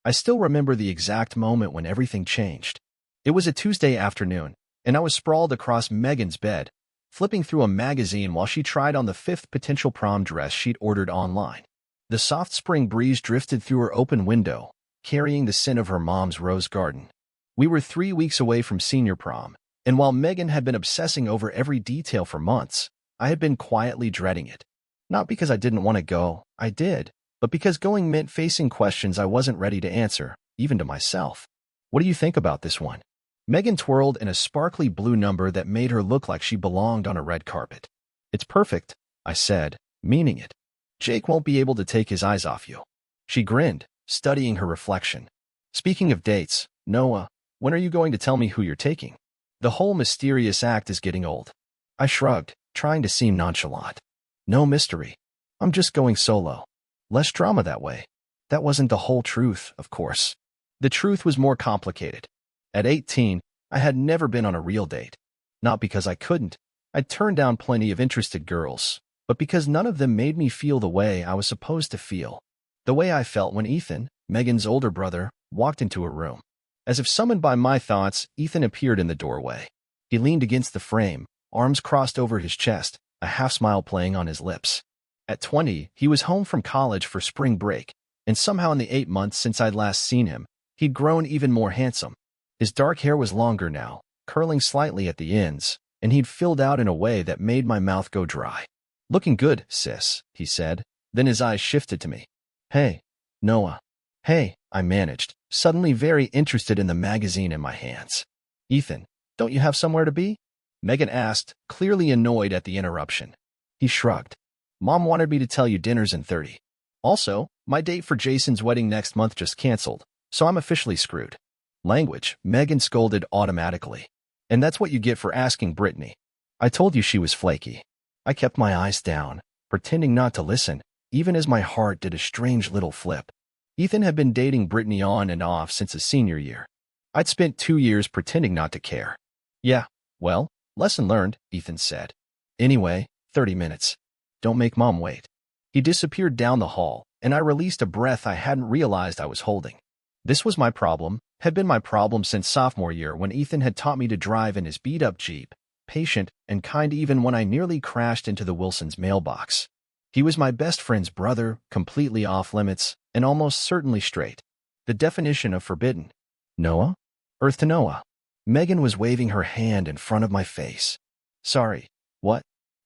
I still remember the exact moment when everything changed. It was a Tuesday afternoon, and I was sprawled across Megan's bed, flipping through a magazine while she tried on the fifth potential prom dress she'd ordered online. The soft spring breeze drifted through her open window, carrying the scent of her mom's rose garden. We were 3 weeks away from senior prom, and while Megan had been obsessing over every detail for months, I had been quietly dreading it. Not because I didn't want to go, I did, but because going meant facing questions I wasn't ready to answer, even to myself. What do you think about this one? Megan twirled in a sparkly blue number that made her look like she belonged on a red carpet. It's perfect, I said, meaning it. Jake won't be able to take his eyes off you. She grinned, studying her reflection. Speaking of dates, Noah, when are you going to tell me who you're taking? The whole mysterious act is getting old. I shrugged, trying to seem nonchalant. No mystery. I'm just going solo. Less drama that way. That wasn't the whole truth, of course. The truth was more complicated. At 18, I had never been on a real date. Not because I couldn't. I'd turned down plenty of interested girls, but because none of them made me feel the way I was supposed to feel. The way I felt when Ethan, Megan's older brother, walked into a room. As if summoned by my thoughts, Ethan appeared in the doorway. He leaned against the frame, arms crossed over his chest, a half-smile playing on his lips. At 20, he was home from college for spring break, and somehow in the 8 months since I'd last seen him, he'd grown even more handsome. His dark hair was longer now, curling slightly at the ends, and he'd filled out in a way that made my mouth go dry. "Looking good, sis," he said. Then his eyes shifted to me. "Hey, Noah." "Hey," I managed, suddenly very interested in the magazine in my hands. "Ethan, don't you have somewhere to be?" Megan asked, clearly annoyed at the interruption. He shrugged. "Mom wanted me to tell you dinner's in 30. Also, my date for Jason's wedding next month just canceled, so I'm officially screwed." Language, Megan scolded automatically. "And that's what you get for asking Brittany. I told you she was flaky." I kept my eyes down, pretending not to listen, even as my heart did a strange little flip. Ethan had been dating Brittany on and off since his senior year. I'd spent 2 years pretending not to care. "Yeah, well, lesson learned," Ethan said. "Anyway, 30 minutes. Don't make Mom wait." He disappeared down the hall, and I released a breath I hadn't realized I was holding. This was my problem, had been my problem since sophomore year when Ethan had taught me to drive in his beat-up Jeep, patient and kind even when I nearly crashed into the Wilsons' mailbox. He was my best friend's brother, completely off-limits, and almost certainly straight. The definition of forbidden. "Noah?" "Earth to Noah." Megan was waving her hand in front of my face. "Sorry, what?"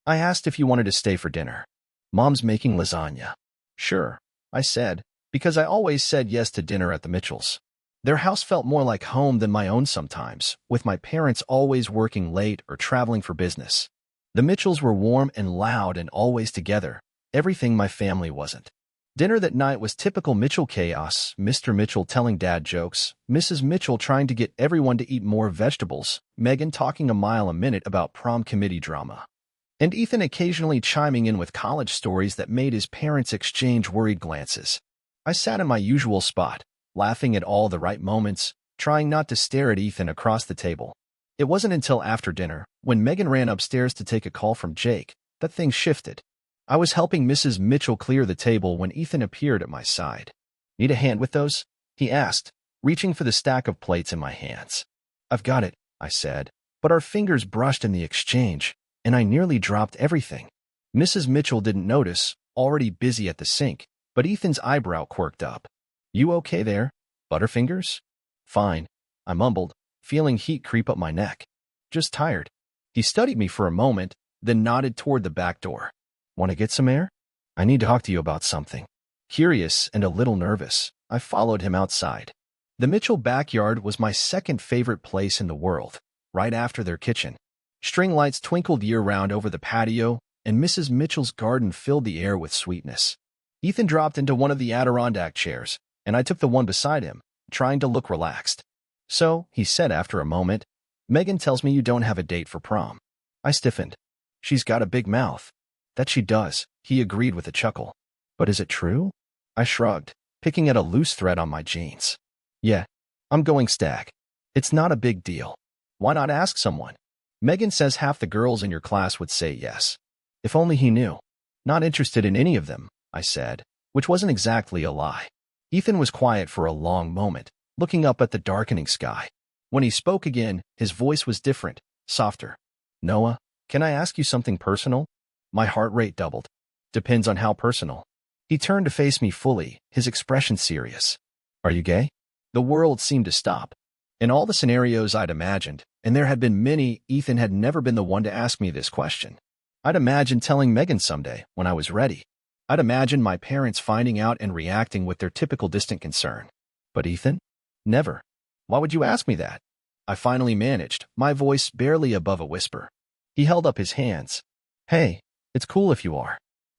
"I asked if you wanted to stay for dinner. Mom's making lasagna." "Sure," I said, because I always said yes to dinner at the Mitchells. Their house felt more like home than my own sometimes, with my parents always working late or traveling for business. The Mitchells were warm and loud and always together, everything my family wasn't. Dinner that night was typical Mitchell chaos, Mr. Mitchell telling dad jokes, Mrs. Mitchell trying to get everyone to eat more vegetables, Megan talking a mile a minute about prom committee drama, and Ethan occasionally chiming in with college stories that made his parents exchange worried glances. I sat in my usual spot, laughing at all the right moments, trying not to stare at Ethan across the table. It wasn't until after dinner, when Megan ran upstairs to take a call from Jake, that things shifted. I was helping Mrs. Mitchell clear the table when Ethan appeared at my side. "Need a hand with those?" he asked, reaching for the stack of plates in my hands. "I've got it," I said, but our fingers brushed in the exchange, and I nearly dropped everything. Mrs. Mitchell didn't notice, already busy at the sink, but Ethan's eyebrow quirked up. "You okay there, Butterfingers?" "Fine," I mumbled, feeling heat creep up my neck. "Just tired." He studied me for a moment, then nodded toward the back door. "Want to get some air? I need to talk to you about something." Curious and a little nervous, I followed him outside. The Mitchell backyard was my second favorite place in the world, right after their kitchen. String lights twinkled year-round over the patio, and Mrs. Mitchell's garden filled the air with sweetness. Ethan dropped into one of the Adirondack chairs, and I took the one beside him, trying to look relaxed. "So," he said after a moment, "Megan tells me you don't have a date for prom." I stiffened. "She's got a big mouth." "That she does," he agreed with a chuckle. "But is it true?" I shrugged, picking at a loose thread on my jeans. "Yeah, I'm going stag. It's not a big deal. Why not ask someone? Megan says half the girls in your class would say yes." If only he knew. "Not interested in any of them," I said, which wasn't exactly a lie. Ethan was quiet for a long moment, looking up at the darkening sky. When he spoke again, his voice was different, softer. Noah, can I ask you something personal? My heart rate doubled. Depends on how personal. He turned to face me fully, his expression serious. Are you gay? The world seemed to stop. In all the scenarios I'd imagined, and there had been many, Ethan had never been the one to ask me this question. I'd imagined telling Megan someday, when I was ready. I'd imagined my parents finding out and reacting with their typical distant concern. But Ethan? Never. Why would you ask me that? I finally managed, my voice barely above a whisper. He held up his hands. Hey, it's cool if you are.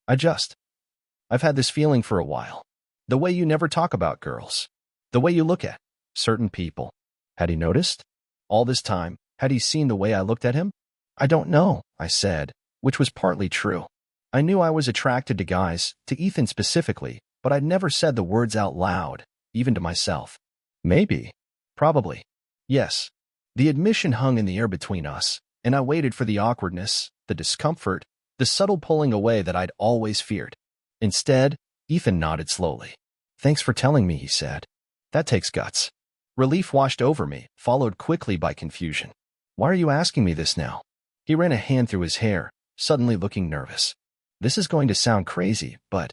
I've had this feeling for a while. The way you never talk about girls. The way you look at certain people. Had he noticed? All this time, had he seen the way I looked at him? I don't know, I said, which was partly true. I knew I was attracted to guys, to Ethan specifically, but I'd never said the words out loud, even to myself. Maybe. Probably. Yes. The admission hung in the air between us, and I waited for the awkwardness, the discomfort, the subtle pulling away that I'd always feared. Instead, Ethan nodded slowly. Thanks for telling me, he said. That takes guts. Relief washed over me, followed quickly by confusion. Why are you asking me this now? He ran a hand through his hair, suddenly looking nervous. This is going to sound crazy, but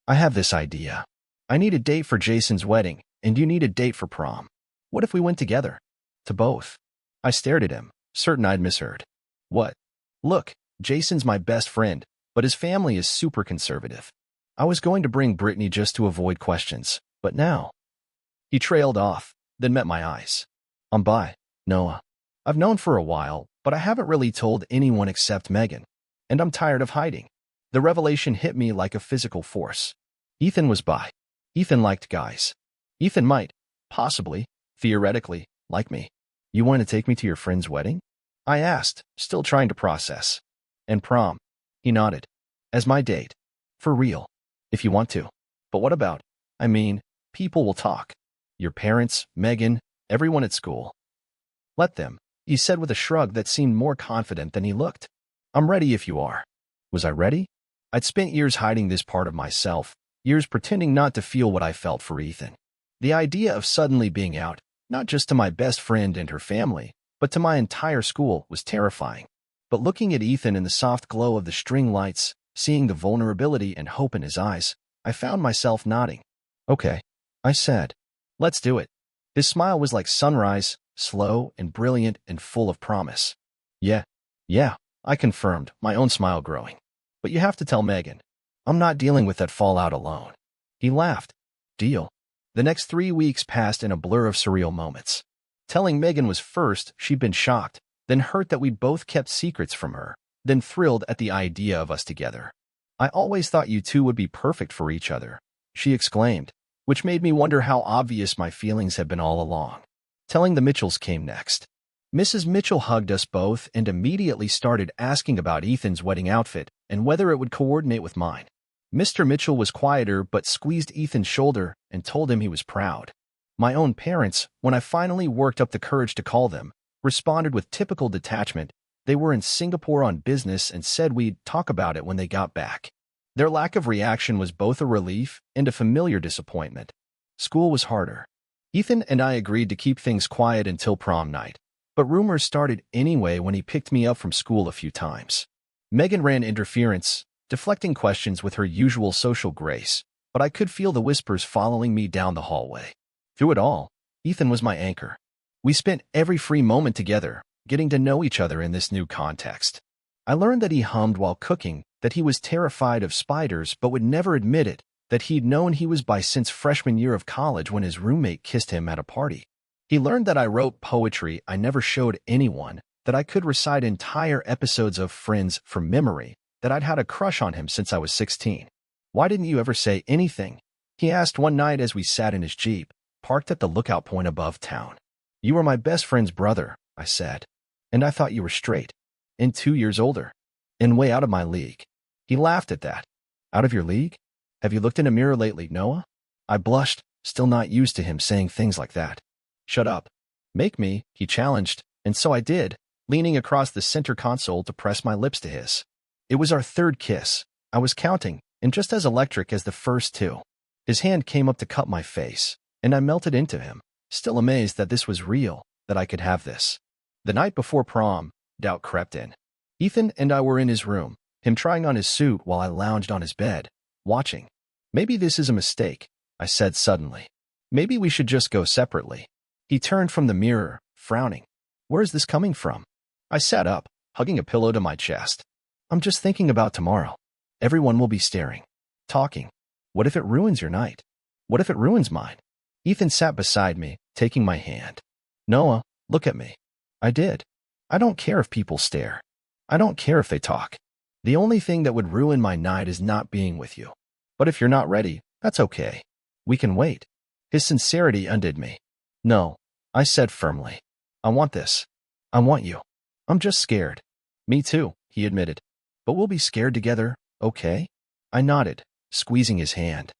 I have this idea. I need a date for Jason's wedding, and you need a date for prom. What if we went together? To both. I stared at him, certain I'd misheard. What? Look, Jason's my best friend, but his family is super conservative. I was going to bring Brittany just to avoid questions, but now. He trailed off, then met my eyes. I'm bi, Noah. I've known for a while, but I haven't really told anyone except Megan. And I'm tired of hiding. The revelation hit me like a physical force. Ethan was bi. Ethan liked guys. Ethan might, possibly, theoretically, like me. You want to take me to your friend's wedding? I asked, still trying to process. And prom. He nodded. As my date. For real. If you want to. But what about? I mean, people will talk. Your parents, Megan, everyone at school. Let them, he said with a shrug that seemed more confident than he looked. I'm ready if you are. Was I ready? I'd spent years hiding this part of myself, years pretending not to feel what I felt for Ethan. The idea of suddenly being out, not just to my best friend and her family, but to my entire school, was terrifying. But looking at Ethan in the soft glow of the string lights, seeing the vulnerability and hope in his eyes, I found myself nodding. Okay, I said. Let's do it. His smile was like sunrise, slow and brilliant and full of promise. Yeah, I confirmed, my own smile growing. But you have to tell Megan. I'm not dealing with that fallout alone. He laughed. Deal. The next 3 weeks passed in a blur of surreal moments. Telling Megan was first, she'd been shocked, then hurt that we both kept secrets from her, then thrilled at the idea of us together. I always thought you two would be perfect for each other, she exclaimed, which made me wonder how obvious my feelings had been all along. Telling the Mitchells came next. Mrs. Mitchell hugged us both and immediately started asking about Ethan's wedding outfit and whether it would coordinate with mine. Mr. Mitchell was quieter but squeezed Ethan's shoulder and told him he was proud. My own parents, when I finally worked up the courage to call them, responded with typical detachment. They were in Singapore on business and said we'd talk about it when they got back. Their lack of reaction was both a relief and a familiar disappointment. School was harder. Ethan and I agreed to keep things quiet until prom night, but rumors started anyway when he picked me up from school a few times. Megan ran interference, deflecting questions with her usual social grace, but I could feel the whispers following me down the hallway. Through it all, Ethan was my anchor. We spent every free moment together, getting to know each other in this new context. I learned that he hummed while cooking, that he was terrified of spiders but would never admit it, that he'd known he was bi since freshman year of college when his roommate kissed him at a party. He learned that I wrote poetry I never showed anyone, that I could recite entire episodes of Friends from memory, that I'd had a crush on him since I was 16. Why didn't you ever say anything? He asked one night as we sat in his Jeep, parked at the lookout point above town. You were my best friend's brother, I said. And I thought you were straight. And 2 years older. And way out of my league. He laughed at that. Out of your league? Have you looked in a mirror lately, Noah? I blushed, still not used to him saying things like that. Shut up. Make me, he challenged, and so I did, leaning across the center console to press my lips to his. It was our third kiss. I was counting, and just as electric as the first two. His hand came up to cup my face, and I melted into him, still amazed that this was real, that I could have this. The night before prom, doubt crept in. Ethan and I were in his room, him trying on his suit while I lounged on his bed, watching. Maybe this is a mistake, I said suddenly. Maybe we should just go separately. He turned from the mirror, frowning. Where is this coming from? I sat up, hugging a pillow to my chest. I'm just thinking about tomorrow. Everyone will be staring, talking. What if it ruins your night? What if it ruins mine? Ethan sat beside me, taking my hand. Noah, look at me. I did. I don't care if people stare. I don't care if they talk. The only thing that would ruin my night is not being with you. But if you're not ready, that's okay. We can wait. His sincerity undid me. No, I said firmly. I want this. I want you. I'm just scared. Me too, he admitted. But we'll be scared together, okay? I nodded, squeezing his hand.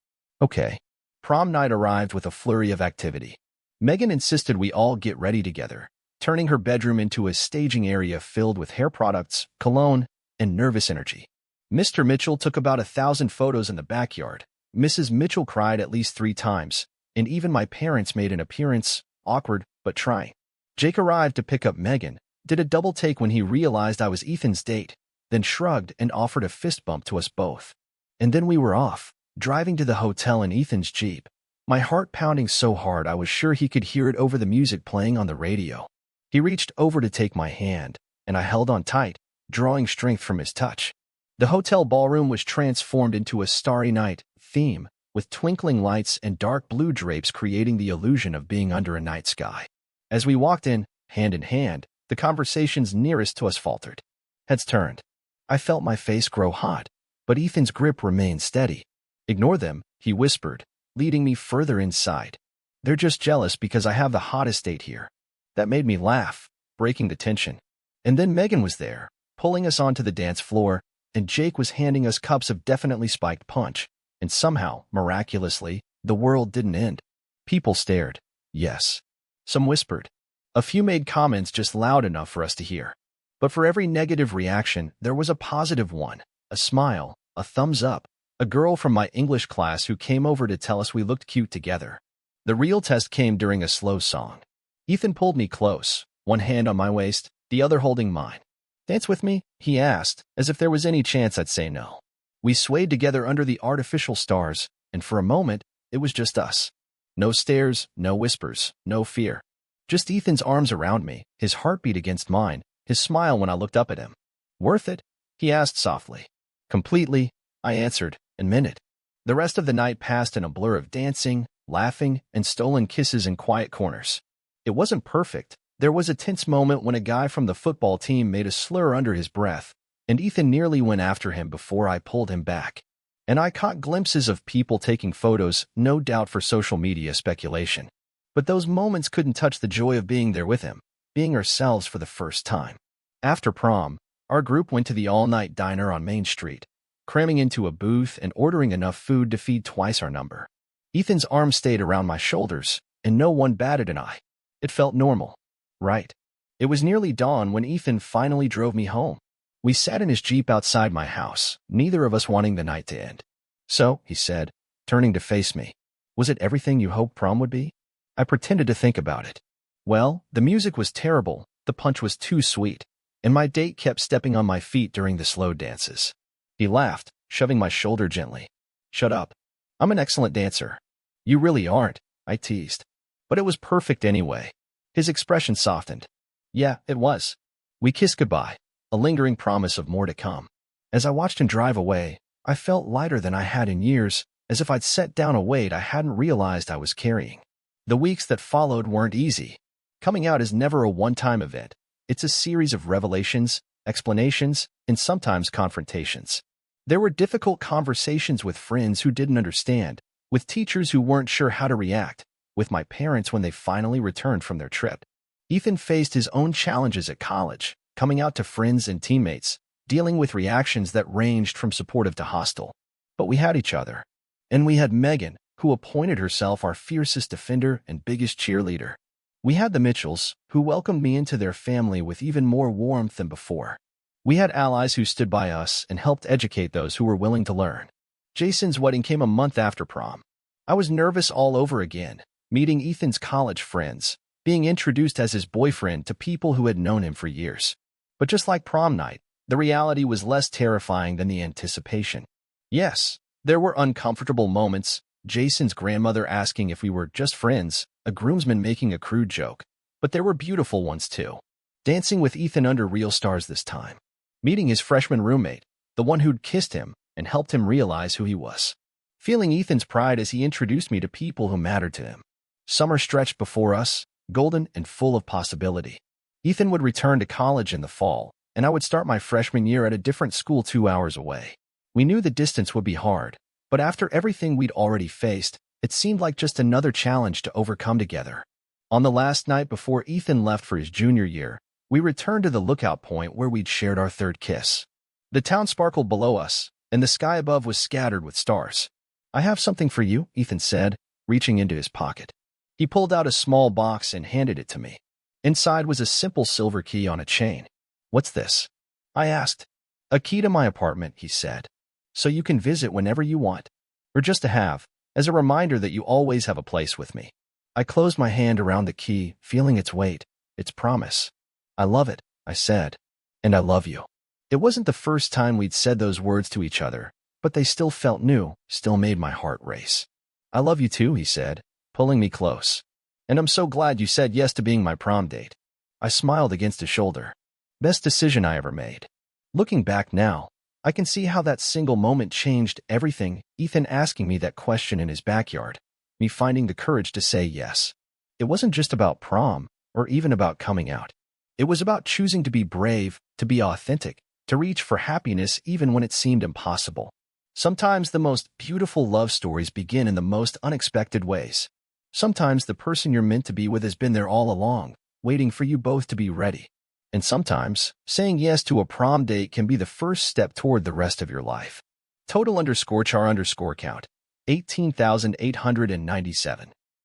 Okay. Prom night arrived with a flurry of activity. Megan insisted we all get ready together, turning her bedroom into a staging area filled with hair products, cologne, and nervous energy. Mr. Mitchell took about 1,000 photos in the backyard. Mrs. Mitchell cried at least 3 times, and even my parents made an appearance, awkward but trying. Jake arrived to pick up Megan, did a double take when he realized I was Ethan's date, then shrugged and offered a fist bump to us both. And then we were off, driving to the hotel in Ethan's Jeep, my heart pounding so hard I was sure he could hear it over the music playing on the radio. He reached over to take my hand, and I held on tight, drawing strength from his touch. The hotel ballroom was transformed into a starry night theme, with twinkling lights and dark blue drapes creating the illusion of being under a night sky. As we walked in hand, the conversations nearest to us faltered. Heads turned. I felt my face grow hot, but Ethan's grip remained steady. Ignore them, he whispered, leading me further inside. They're just jealous because I have the hottest date here. That made me laugh, breaking the tension. And then Megan was there, pulling us onto the dance floor, and Jake was handing us cups of definitely spiked punch, and somehow, miraculously, the world didn't end. People stared. Yes. Some whispered. A few made comments just loud enough for us to hear. But for every negative reaction, there was a positive one, a smile, a thumbs up, a girl from my English class who came over to tell us we looked cute together. The real test came during a slow song. Ethan pulled me close, one hand on my waist, the other holding mine. Dance with me? He asked, as if there was any chance I'd say no. We swayed together under the artificial stars, and for a moment, it was just us. No stares, no whispers, no fear. Just Ethan's arms around me, his heartbeat against mine, his smile when I looked up at him. Worth it? He asked softly. Completely, I answered, and meant it. The rest of the night passed in a blur of dancing, laughing, and stolen kisses in quiet corners. It wasn't perfect. There was a tense moment when a guy from the football team made a slur under his breath, and Ethan nearly went after him before I pulled him back. And I caught glimpses of people taking photos, no doubt for social media speculation. But those moments couldn't touch the joy of being there with him, being ourselves for the first time. After prom, our group went to the all-night diner on Main Street, cramming into a booth and ordering enough food to feed twice our number. Ethan's arm stayed around my shoulders, and no one batted an eye. It felt normal. Right. It was nearly dawn when Ethan finally drove me home. We sat in his Jeep outside my house, neither of us wanting the night to end. So, he said, turning to face me, was it everything you hoped prom would be? I pretended to think about it. Well, the music was terrible, the punch was too sweet, and my date kept stepping on my feet during the slow dances. He laughed, shoving my shoulder gently. Shut up. I'm an excellent dancer. You really aren't, I teased. But it was perfect anyway. His expression softened. Yeah, it was. We kissed goodbye, a lingering promise of more to come. As I watched him drive away, I felt lighter than I had in years, as if I'd set down a weight I hadn't realized I was carrying. The weeks that followed weren't easy. Coming out is never a one-time event. It's a series of revelations, explanations, and sometimes confrontations. There were difficult conversations with friends who didn't understand, with teachers who weren't sure how to react, with my parents when they finally returned from their trip. Ethan faced his own challenges at college, coming out to friends and teammates, dealing with reactions that ranged from supportive to hostile. But we had each other. And we had Megan, who appointed herself our fiercest defender and biggest cheerleader. We had the Mitchells, who welcomed me into their family with even more warmth than before. We had allies who stood by us and helped educate those who were willing to learn. Jason's wedding came a month after prom. I was nervous all over again, meeting Ethan's college friends, being introduced as his boyfriend to people who had known him for years. But just like prom night, the reality was less terrifying than the anticipation. Yes, there were uncomfortable moments, Jason's grandmother asking if we were just friends, a groomsman making a crude joke. But there were beautiful ones too. Dancing with Ethan under real stars this time. Meeting his freshman roommate, the one who'd kissed him and helped him realize who he was. Feeling Ethan's pride as he introduced me to people who mattered to him. Summer stretched before us, golden and full of possibility. Ethan would return to college in the fall, and I would start my freshman year at a different school 2 hours away. We knew the distance would be hard, but after everything we'd already faced, it seemed like just another challenge to overcome together. On the last night before Ethan left for his junior year, we returned to the lookout point where we'd shared our third kiss. The town sparkled below us, and the sky above was scattered with stars. "I have something for you," Ethan said, reaching into his pocket. He pulled out a small box and handed it to me. Inside was a simple silver key on a chain. "What's this?" I asked. "A key to my apartment," he said. "So you can visit whenever you want. Or just to have, as a reminder that you always have a place with me." I closed my hand around the key, feeling its weight, its promise. "I love it," I said. "And I love you." It wasn't the first time we'd said those words to each other, but they still felt new, still made my heart race. "I love you too," he said, pulling me close. "And I'm so glad you said yes to being my prom date." I smiled against his shoulder. Best decision I ever made. Looking back now, I can see how that single moment changed everything. Ethan asking me that question in his backyard, me finding the courage to say yes. It wasn't just about prom, or even about coming out. It was about choosing to be brave, to be authentic, to reach for happiness even when it seemed impossible. Sometimes the most beautiful love stories begin in the most unexpected ways. Sometimes the person you're meant to be with has been there all along, waiting for you both to be ready. And sometimes, saying yes to a prom date can be the first step toward the rest of your life. Total_char_count, 18,897.